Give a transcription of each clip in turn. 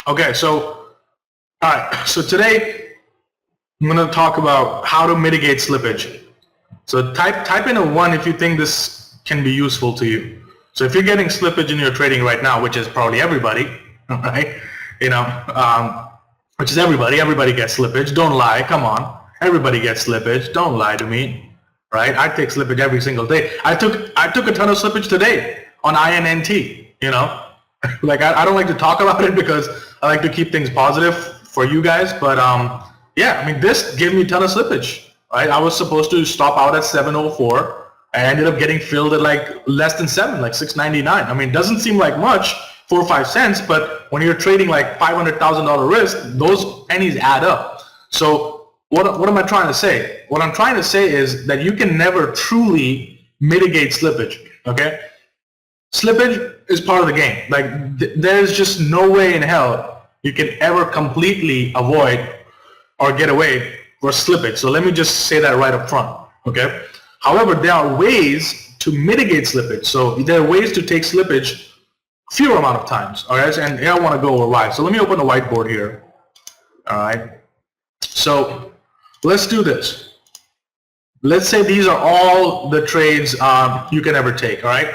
Okay, so all right, so today I'm going to talk about how to mitigate slippage. So type in a 1 if you think this can be useful to you. So if you're getting slippage in your trading right now, which is probably everybody, right? You know, which is everybody gets slippage. Don't lie, come on. Everybody gets slippage. Don't lie to me, right? I take slippage every single day. I took a ton of slippage today on INNT, you know. Like I don't like to talk about it because I like to keep things positive for you guys, but yeah, I mean, this gave me a ton of slippage, right? I was supposed to stop out at 704. I ended up getting filled at like less than 7, like 699. I mean, it doesn't seem like much, 4 or 5 cents, but when you're trading like $500,000 risk, those pennies add up. So what am I trying to say? What I'm trying to say is that you can never truly mitigate slippage, okay? Slippage is part of the game. Like there's just no way in hell you can ever completely avoid or get away for slippage. So let me just say that right up front, okay? However, there are ways to mitigate slippage. So there are ways to take slippage fewer amount of times, all right? And here I want to go over why. So let me open the whiteboard here, all right? So let's do this. Let's say these are all the trades you can ever take, all right?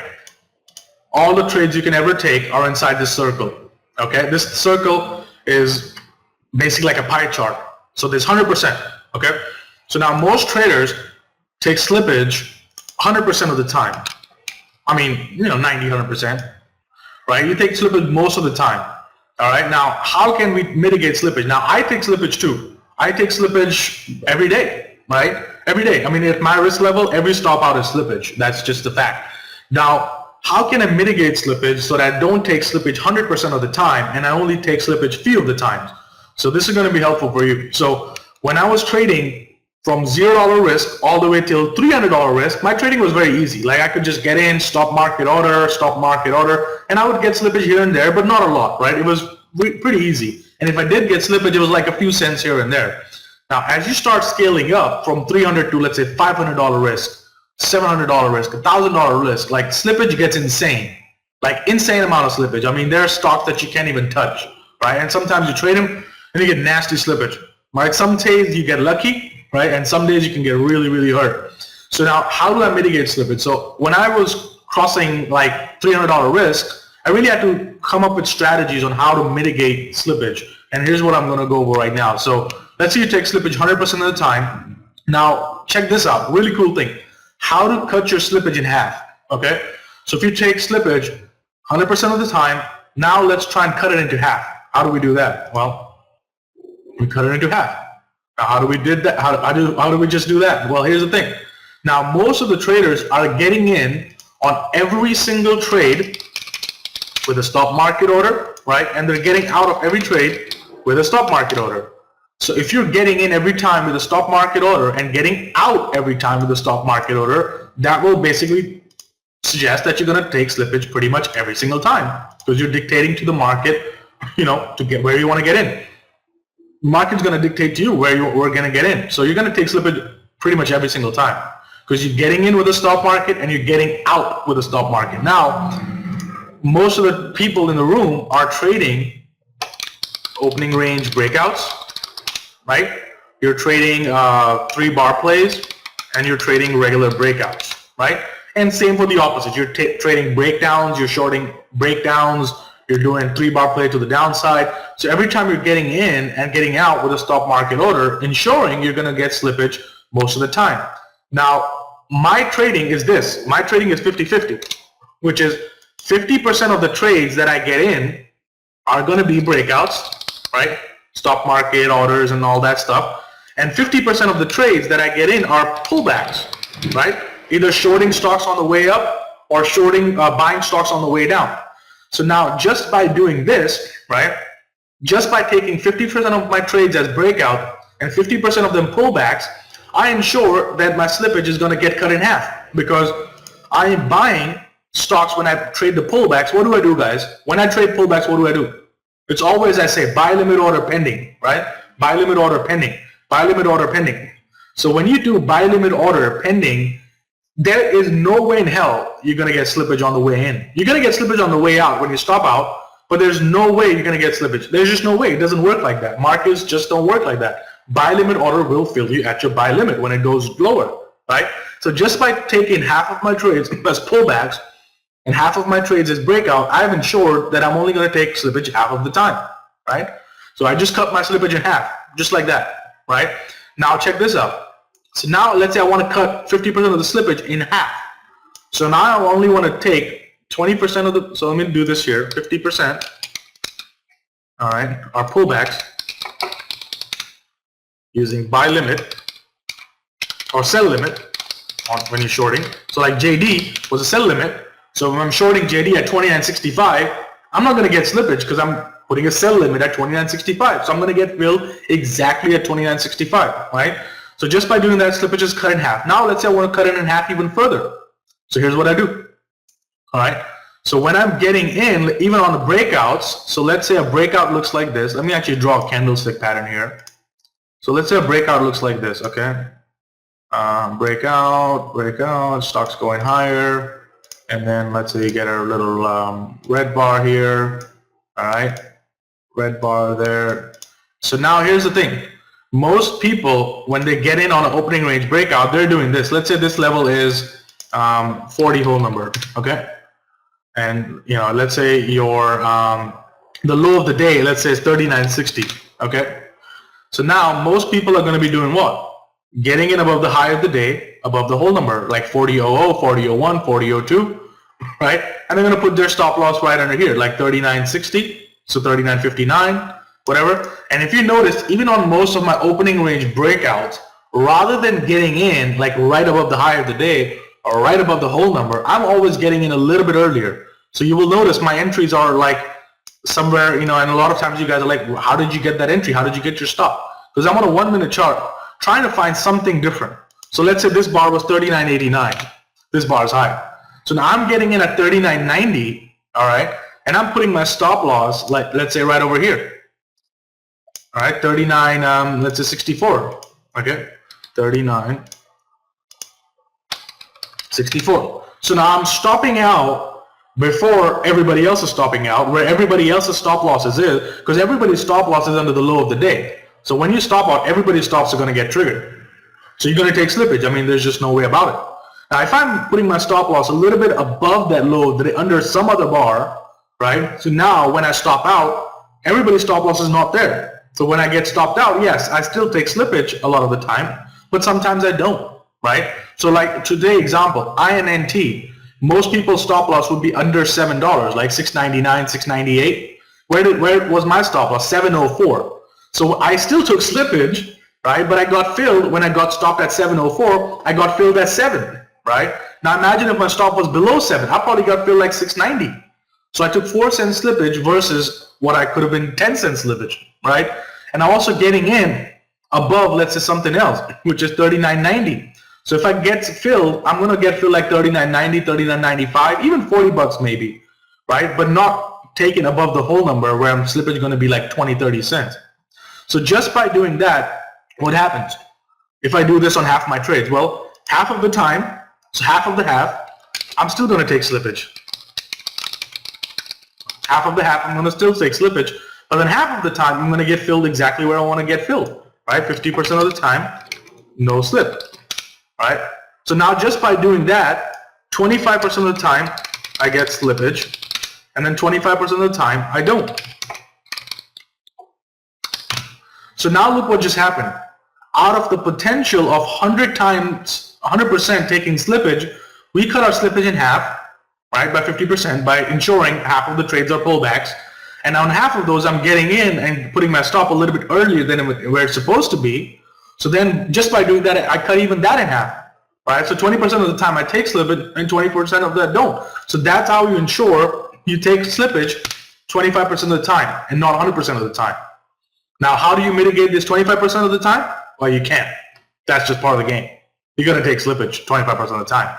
All the trades you can ever take are inside this circle, okay? This circle is basically like a pie chart. So there's 100%, okay? So now most traders take slippage 100% of the time. I mean, you know, 90, 100%, right? You take slippage most of the time, all right? Now, how can we mitigate slippage? Now, I take slippage too. I take slippage every day, right? Every day. I mean, at my risk level, every stop out is slippage. That's just a fact. Now, how can I mitigate slippage so that I don't take slippage 100% of the time and I only take slippage few of the times? So this is going to be helpful for you. So when I was trading from $0 risk all the way till $300 risk, my trading was very easy. Like I could just get in, stop market order, and I would get slippage here and there, but not a lot, right? It was pretty easy. And if I did get slippage, it was like a few cents here and there. Now, as you start scaling up from 300 to, let's say, $500 risk, $700 risk, $1,000 risk, like slippage gets insane, like insane amount of slippage. I mean, there are stocks that you can't even touch, right? And sometimes you trade them and you get nasty slippage, right? Some days you get lucky, right? And some days you can get really, really hurt. So now, how do I mitigate slippage? So when I was crossing like $300 risk, I really had to come up with strategies on how to mitigate slippage. And here's what I'm going to go over right now. So let's say you take slippage 100% of the time. Now, check this out. Really cool thing. How to cut your slippage in half, okay? So if you take slippage 100% of the time, now let's try and cut it into half. How do we do that? Well, we cut it into half. Now, how do we did that? How do we just do that? Well, here's the thing. Now, most of the traders are getting in on every single trade with a stop market order, right? And they're getting out of every trade with a stop market order. So if you're getting in every time with a stop market order and getting out every time with a stop market order, that will basically suggest that you're going to take slippage pretty much every single time because you're dictating to the market, you know, to get where you want to get in. The market's going to dictate to you where we're going to get in. So you're going to take slippage pretty much every single time because you're getting in with a stop market and you're getting out with a stop market. Now, most of the people in the room are trading opening range breakouts, right? You're trading 3-bar plays and you're trading regular breakouts, right? And same for the opposite. You're trading breakdowns, you're shorting breakdowns, you're doing 3-bar play to the downside. So every time you're getting in and getting out with a stop market order, ensuring you're going to get slippage most of the time. Now, my trading is this. My trading is 50-50, which is 50% of the trades that I get in are going to be breakouts, right? Stop market orders and all that stuff. And 50% of the trades that I get in are pullbacks, right? Either shorting stocks on the way up or buying stocks on the way down. So now just by doing this, right, just by taking 50% of my trades as breakout and 50% of them pullbacks, I ensure that my slippage is going to get cut in half because I am buying stocks when I trade the pullbacks. What do I do, guys? When I trade pullbacks, what do? It's always, I say, buy limit order pending, right? Buy limit order pending. Buy limit order pending. So when you do buy limit order pending, there is no way in hell you're going to get slippage on the way in. You're going to get slippage on the way out when you stop out, but there's no way you're going to get slippage. There's just no way. It doesn't work like that. Markets just don't work like that. Buy limit order will fill you at your buy limit when it goes lower, right? So just by taking half of my trades as pullbacks and half of my trades as breakout, I've ensured that I'm only going to take slippage half of the time, right? So I just cut my slippage in half, just like that, right? Now check this out. So now let's say I want to cut 50% of the slippage in half. So now I only want to take 20% of the, so let me do this here, 50%, all right, our pullbacks using buy limit or sell limit on when you're shorting. So like JD was a sell limit. So when I'm shorting JD at 29.65, I'm not going to get slippage because I'm putting a sell limit at 29.65. So I'm going to get filled exactly at 29.65, right? So just by doing that, slippage is cut in half. Now let's say I want to cut it in half even further. So here's what I do. All right. So when I'm getting in, even on the breakouts, so let's say a breakout looks like this. Let me actually draw a candlestick pattern here. So let's say a breakout looks like this, okay? Breakout, stocks going higher. And then let's say you get a little red bar here, all right? Red bar there. So now here's the thing. Most people, when they get in on an opening range breakout, they're doing this. Let's say this level is 40 whole number, okay? And you know, let's say your the low of the day, let's say is 39.60, okay? So now most people are going to be doing what? Getting in above the high of the day, above the whole number, like 40.00, 40.01, 40.02, right? And they're going to put their stop loss right under here, like 39.60, so 39.59, whatever. And if you notice, even on most of my opening range breakouts, rather than getting in like right above the high of the day or right above the whole number, I'm always getting in a little bit earlier. So you will notice my entries are like somewhere, you know, and a lot of times you guys are like, how did you get that entry? How did you get your stop? Because I'm on a 1 minute chart trying to find something different. So let's say this bar was 39.89. This bar is high. So now I'm getting in at 39.90, all right? And I'm putting my stop loss, like let's say right over here. All right, 39, let's say 64, okay? 39.64. So now I'm stopping out before everybody else is stopping out, where everybody else's stop losses is, because everybody's stop loss is under the low of the day. So when you stop out, everybody's stops are going to get triggered. So you're going to take slippage. I mean, there's just no way about it. Now, if I'm putting my stop loss a little bit above that low of the day, under some other bar, right? So now when I stop out, everybody's stop loss is not there. So when I get stopped out, yes, I still take slippage a lot of the time, but sometimes I don't, right? So like today example, INNT, most people's stop loss would be under $7, like $6.99, $6.98. Where was my stop loss? $7.04. So I still took slippage, right? But I got filled when I got stopped at $7.04. I got filled at 7, right? Now imagine if my stop was below 7, I probably got filled like $6.90. So I took 4 cent slippage versus what I could have been 10 cent slippage, right? And I'm also getting in above, let's say something else, which is $39.90. So if I get filled, I'm going to get filled like $39.90, $39.95, even 40 bucks maybe, right? But not taken above the whole number where I'm slippage going to be like 20, 30 cents. So just by doing that, what happens? If I do this on half my trades, well, half of the time, so half of the half, I'm still going to take slippage. Half of the half, I'm going to still take slippage, but then half of the time, I'm going to get filled exactly where I want to get filled, right? 50% of the time, no slip, right? So now just by doing that, 25% of the time, I get slippage, and then 25% of the time, I don't. So now look what just happened. Out of the potential of 100 times, 100% taking slippage, we cut our slippage in half, right, by 50% by ensuring half of the trades are pullbacks. And on half of those, I'm getting in and putting my stop a little bit earlier than where it's supposed to be. So then just by doing that, I cut even that in half, right? So 20% of the time I take slippage and 20% of that don't. So that's how you ensure you take slippage 25% of the time and not 100% of the time. Now, how do you mitigate this 25% of the time? Well, you can't. That's just part of the game. You're going to take slippage 25% of the time.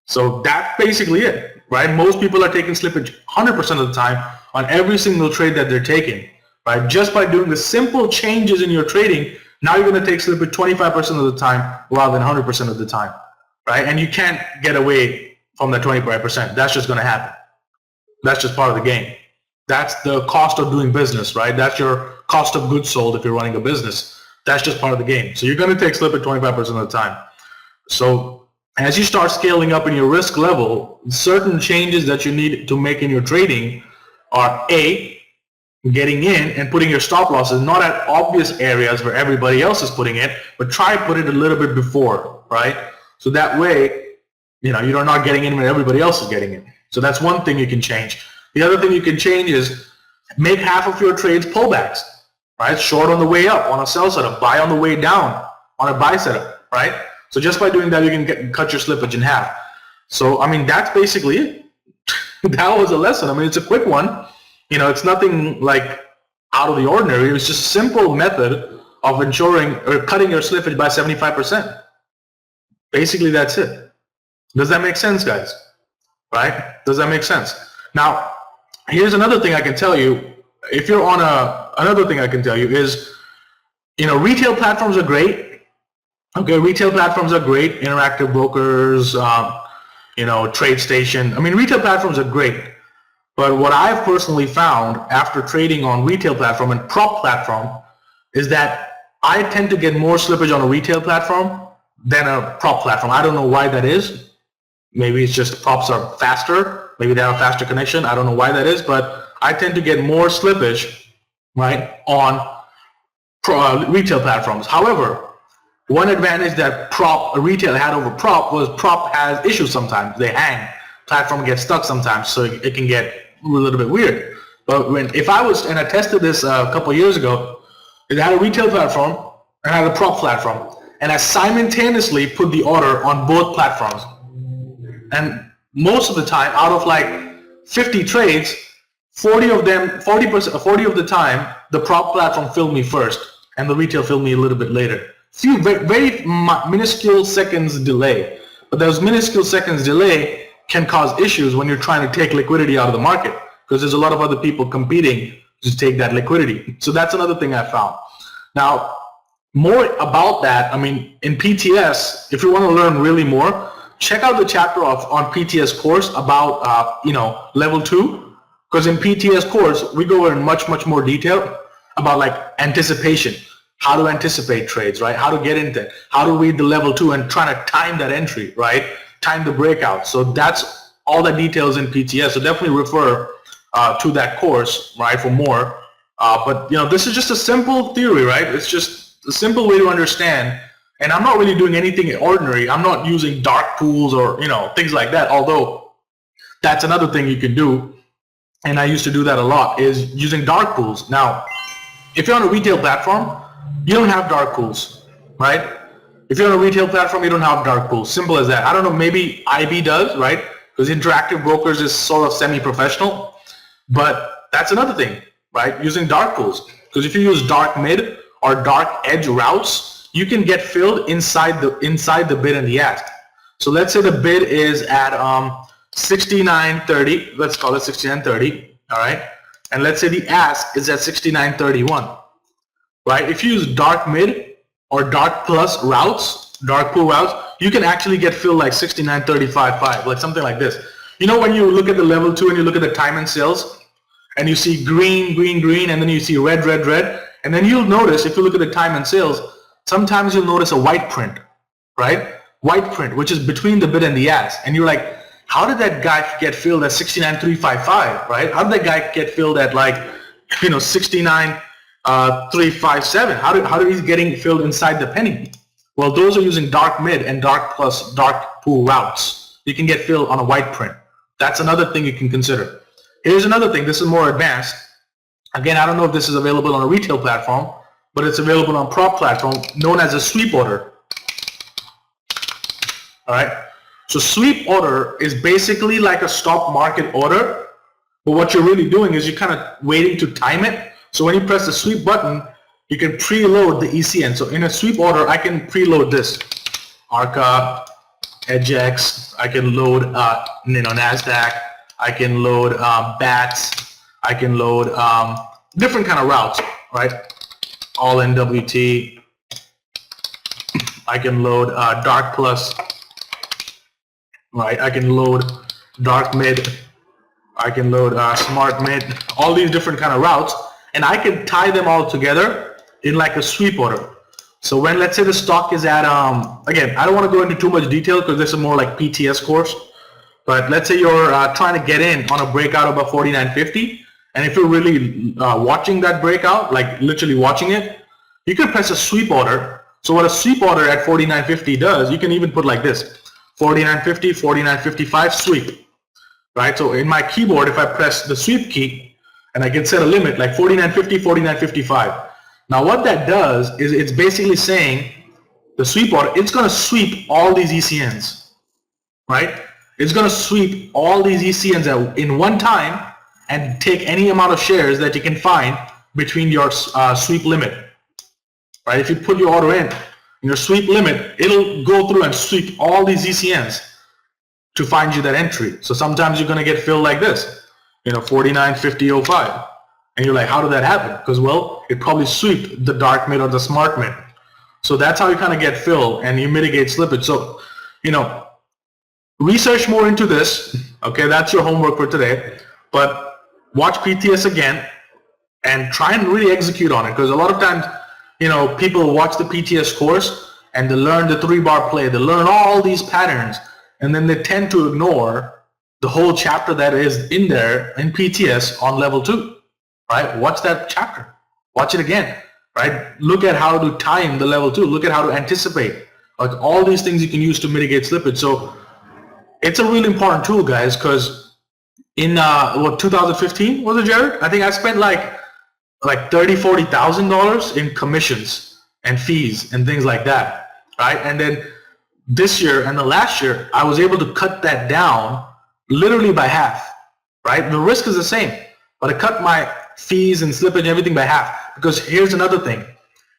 So that's basically it, right? Most people are taking slippage 100% of the time on every single trade that they're taking, right? Just by doing the simple changes in your trading, now you're going to take slippage 25% of the time rather than 100% of the time, right? And you can't get away from that 25%. That's just going to happen. That's just part of the game. That's the cost of doing business, right? That's your cost of goods sold if you're running a business. That's just part of the game. So you're going to take slippage 25% of the time. So as you start scaling up in your risk level, certain changes that you need to make in your trading are A, getting in and putting your stop losses not at obvious areas where everybody else is putting it, but try put it a little bit before, right? So that way, you're not getting in when everybody else is getting in. So that's one thing you can change. The other thing you can change is make half of your trades pullbacks, right? Short on the way up on a sell setup, buy on the way down on a buy setup, right? So just by doing that, you can cut your slippage in half. So, that's basically it. That was a lesson. It's a quick one. It's nothing like out of the ordinary. It's just a simple method of ensuring or cutting your slippage by 75%. Basically, that's it. Does that make sense, guys? Right? Does that make sense? Now, here's another thing I can tell you. If you're on another thing I can tell you is, retail platforms are great. Okay, retail platforms are great. Interactive brokers, TradeStation. Retail platforms are great. But what I've personally found after trading on retail platform and prop platform is that I tend to get more slippage on a retail platform than a prop platform. I don't know why that is. Maybe it's just props are faster. Maybe they have a faster connection. I don't know why that is, but I tend to get more slippage, right, on retail platforms. However, one advantage that retail had over prop was prop has issues sometimes. They hang. Platform gets stuck sometimes, so it can get a little bit weird. But if I was, and I tested this a couple of years ago, it had a retail platform and I had a prop platform, and I simultaneously put the order on both platforms. And most of the time, out of like 50 trades, 40 of the time, the prop platform filled me first, and the retail filled me a little bit later. Few very minuscule seconds delay, but those minuscule seconds delay can cause issues when you're trying to take liquidity out of the market, because there's a lot of other people competing to take that liquidity. So that's another thing I found. Now, more about that, in PTS, if you want to learn really more, check out the chapter on PTS course about, level 2, because in PTS course, we go in much more detail about like anticipation, how to anticipate trades, right? How to get into it, how to read the level 2 and try to time that entry, right? Time the breakout. So that's all the details in PTS. So definitely refer to that course, right, for more. But this is just a simple theory, right? It's just a simple way to understand. And I'm not really doing anything ordinary. I'm not using dark pools or things like that. Although that's another thing you can do, and I used to do that a lot, is using dark pools. Now, if you're on a retail platform, you don't have dark pools, right? If you're on a retail platform, you don't have dark pools. Simple as that. I don't know, maybe IB does, right? Because interactive brokers is sort of semi-professional. But that's another thing, right? Using dark pools. Because if you use dark mid or dark edge routes, you can get filled inside the bid and the ask. So let's say the bid is at 69.30. Let's call it 69.30. All right. And let's say the ask is at 69.31. Right? If you use dark mid or dark plus routes, dark pool routes, you can actually get filled like 69.35.5, like something like this. When you look at the level 2 and you look at the time and sales, and you see green, green, green, and then you see red, red, red, and then you'll notice, if you look at the time and sales, sometimes you'll notice a white print, right? White print, which is between the bid and the ask. And you're like, how did that guy get filled at 69.355, right? How did that guy get filled at like, 69.357? How did he getting filled inside the penny? Well, those are using dark mid and dark plus dark pool routes. You can get filled on a white print. That's another thing you can consider. Here's another thing. This is more advanced. Again, I don't know if this is available on a retail platform, but it's available on prop platform known as a sweep order. All right. So sweep order is basically like a stop market order, but what you're really doing is you're kind of waiting to time it. So when you press the sweep button, you can preload the ECN. So in a sweep order, I can preload this ARCA, EDGX. I can load NASDAQ. I can load BATS. I can load different kind of routes, right? All NWT. I can load dark plus, right? I can load dark mid. I can load smart mid, all these different kind of routes, and I can tie them all together in like a sweep order. So when, let's say the stock is at, again, I don't want to go into too much detail because this is more like PTS course, but let's say you're trying to get in on a breakout above 49.50, and if you're really watching that breakout, like literally watching it, you can press a sweep order. So what a sweep order at 49.50 does, you can even put like this, 49.50, 49.55, sweep, right? So in my keyboard, if I press the sweep key, and I can set a limit like 49.50, 49.55. Now what that does is it's basically saying the sweep order, it's going to sweep all these ECNs, right? It's going to sweep all these ECNs in one time and take any amount of shares that you can find between your sweep limit, right? If you put your order in your sweep limit, it'll go through and sweep all these ECNs to find you that entry. So sometimes you're going to get filled like this, 49.50.05. And you're like, how did that happen? Because, well, it probably swept the dark mid or the smart mid. So that's how you kind of get filled and you mitigate slippage. So, research more into this. Okay, that's your homework for today. But watch PTS again and try and really execute on it. Because a lot of times, people watch the PTS course and they learn the 3-bar play. They learn all these patterns. And then they tend to ignore the whole chapter that is in there in PTS on level 2. Right? Watch that chapter. Watch it again. Right? Look at how to time the level 2. Look at how to anticipate. Like all these things you can use to mitigate slippage. So it's a really important tool, guys, because in 2015 was it, Jared? I think I spent like $30,000-$40,000 in commissions and fees and things like that. Right? And then this year and the last year, I was able to cut that down literally by half. Right? The risk is the same, but I cut my fees and slippage and everything by half. Because here's another thing.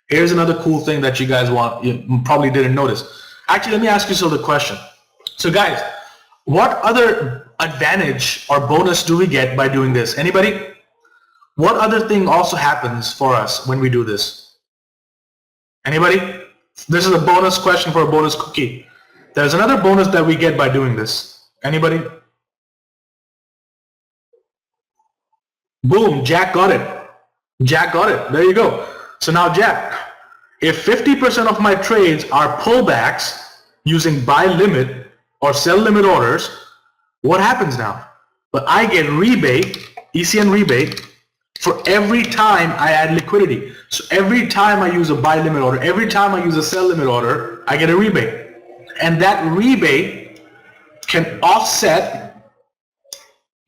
Here's another cool thing that you guys you probably didn't notice. Actually, let me ask you the question. So guys, what other advantage or bonus do we get by doing this? Anybody? What other thing also happens for us when we do this? Anybody? This is a bonus question for a bonus cookie. There's another bonus that we get by doing this. Anybody? Boom, Jack got it. Jack got it. There you go. So now, Jack, if 50% of my trades are pullbacks using buy limit or sell limit orders, what happens now? But I get rebate, ECN rebate, for every time I add liquidity. So every time I use a buy limit order, every time I use a sell limit order, I get a rebate. And that rebate can offset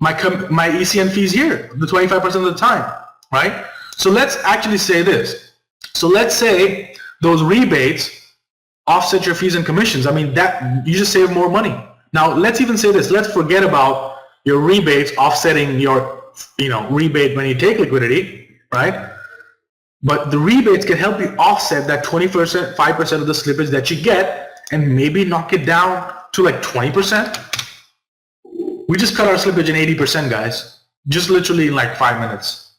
my ECN fees here, the 25% of the time, right? So let's actually say this. So let's say those rebates offset your fees and commissions. I mean, that you just save more money. Now let's even say this. Let's forget about your rebates offsetting your, rebate when you take liquidity, right? But the rebates can help you offset that 20%, 5% of the slippage that you get, and maybe knock it down to like 20%. We just cut our slippage in 80%, guys. Just literally in like 5 minutes.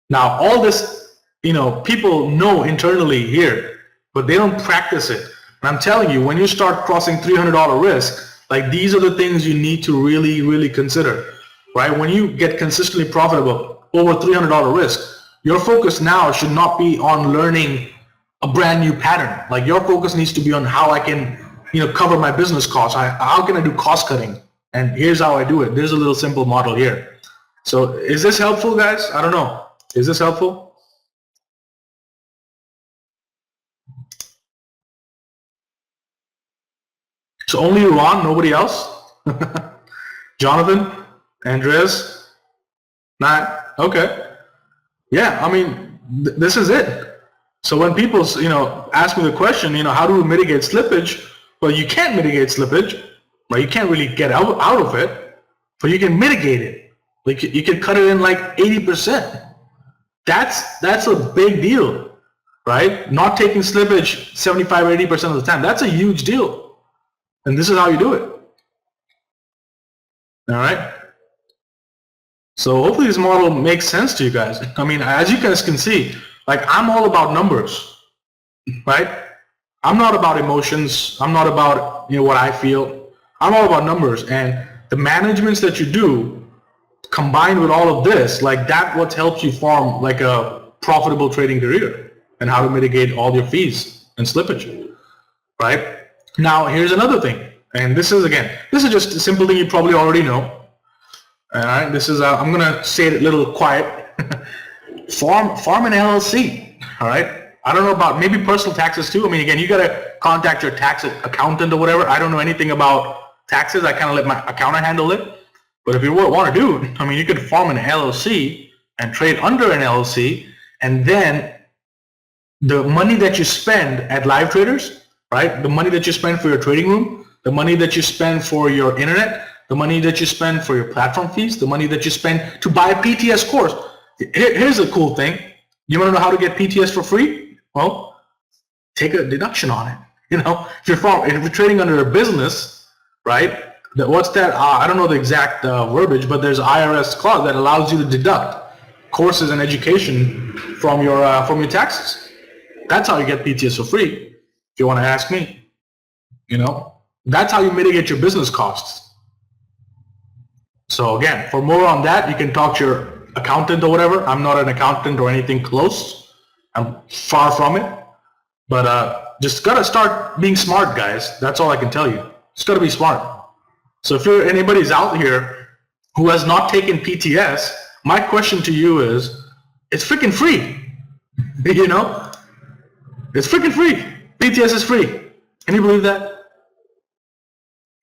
Now, all this, people know internally here, but they don't practice it. And I'm telling you, when you start crossing $300 risk, like these are the things you need to really, really consider, right? When you get consistently profitable over $300 risk, your focus now should not be on learning a brand new pattern. Like your focus needs to be on how I can, cover my business costs. How can I do cost cutting? And here's how I do it. There's a little simple model here. So is this helpful, guys? I don't know. Is this helpful? So only Ron, nobody else? Jonathan? Andreas? Matt? Okay. Yeah, I mean, this is it. So when people, ask me the question, how do we mitigate slippage? Well, you can't mitigate slippage. Right? You can't really get out of it, but you can mitigate it. Like you can cut it in like 80%. That's a big deal, right? Not taking slippage 75 or 80% of the time. That's a huge deal. And this is how you do it. All right. So hopefully this model makes sense to you guys. I mean, as you guys can see, like I'm all about numbers, right? I'm not about emotions. I'm not about what I feel. I'm all about numbers, and the managements that you do combined with all of this, like that what helps you form like a profitable trading career and how to mitigate all your fees and slippage, right? Now, here's another thing. And this is, again, this is just a simple thing you probably already know. All right, this is, I'm going to say it a little quiet. Form an LLC, all right? I don't know about maybe personal taxes too. I mean, again, you got to contact your tax accountant or whatever. I don't know anything about taxes. I kind of let my accountant handle it. But if you want to do it, I mean, you could form an LLC and trade under an LLC, and then the money that you spend at Live Traders, right? The money that you spend for your trading room, the money that you spend for your internet, the money that you spend for your platform fees, the money that you spend to buy a PTS course. Here's a cool thing. You want to know how to get PTS for free? Well, take a deduction on it. You know, if you're trading under a business, right? What's that? I don't know the exact verbiage, but there's an IRS clause that allows you to deduct courses and education from your taxes. That's how you get PTS for free. If you want to ask me, you know, that's how you mitigate your business costs. So again, for more on that, you can talk to your accountant or whatever. I'm not an accountant or anything close. I'm far from it. But just gotta start being smart, guys. That's all I can tell you. Just gotta be smart. So if anybody's out here who has not taken PTS, my question to you is, it's freaking free. You know? It's freaking free. PTS is free. Can you believe that?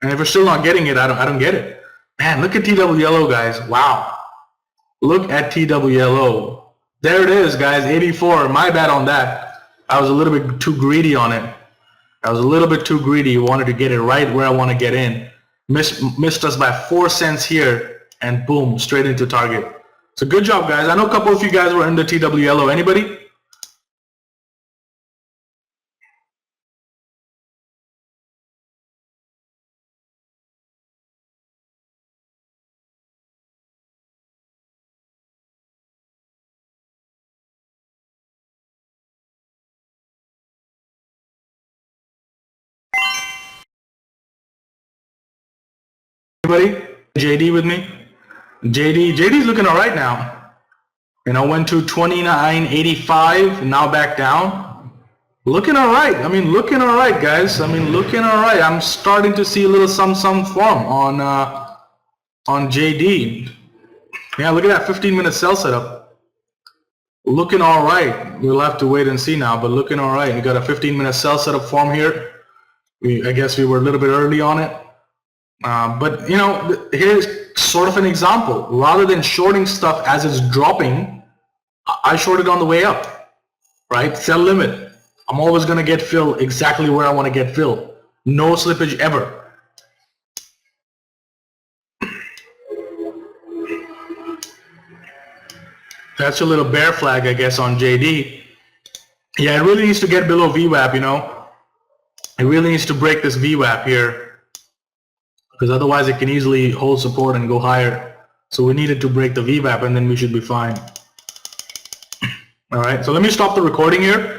And if you're still not getting it, I don't get it. Man, look at TWLO, guys. Wow. Look at TWLO. There it is, guys. 84. My bad on that. I was a little bit too greedy on it. I was a little bit too greedy. Wanted to get it right where I want to get in. Missed us by 4 cents here, and boom, straight into target. So good job, guys. I know a couple of you guys were in the TWLO. Anybody? Anybody? JD with me? JD's looking all right now. You know, went to 29.85 and now back down. Looking all right. I mean, looking all right, guys. I mean, looking all right. I'm starting to see a little some form on JD. Yeah, look at that 15-minute sell setup. Looking all right. We'll have to wait and see now, but looking all right. We got a 15-minute sell setup form here. I guess we were a little bit early on it. But, you know, here's sort of an example. Rather than shorting stuff as it's dropping, I short it on the way up, right? Sell limit. I'm always going to get fill exactly where I want to get fill. No slippage ever. That's a little bear flag, I guess, on JD. Yeah, it really needs to get below VWAP, you know. It really needs to break this VWAP here, because otherwise it can easily hold support and go higher. So we needed to break the VWAP, and then we should be fine. All right, so let me stop the recording here.